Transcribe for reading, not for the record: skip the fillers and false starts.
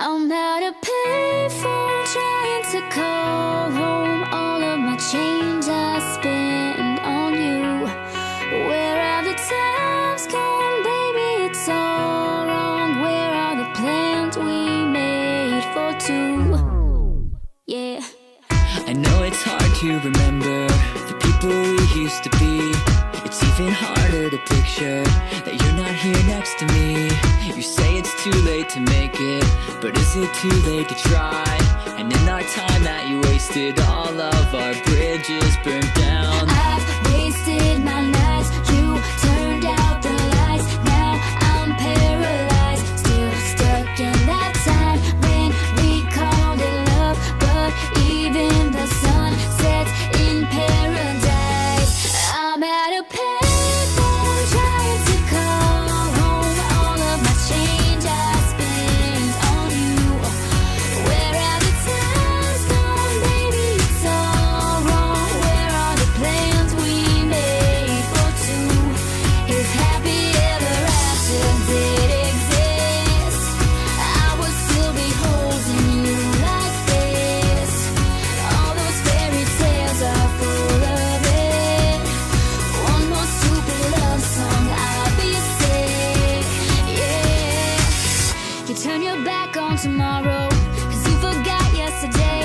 I'm at a payphone trying to call home. All of my change I spend on you. Where are the times gone, baby? It's all wrong. Where are the plans we made for two? Yeah. I know it's hard to remember the people we used to be. It's even harder to picture that you're not here next to me. You say it's too late to make it, but is it too late to try? And in our time that you wasted, all of our bridges burned down. I've wasted my nights, you turned out the lights. Now I'm paralyzed, still stuck in that time when we called it love. But even the sun sets in paradise. I'm at a payphone trying to call home. All of my change I spend on you. Where are the times gone, baby? It's all wrong. Where are the plans we made for two? If happy ever after did exist, I would still be holding you like this. All those fairy tales are full of it. One more stupid love song, I'll be sick. Yeah. You turn your back on tomorrow, 'cause you forgot yesterday.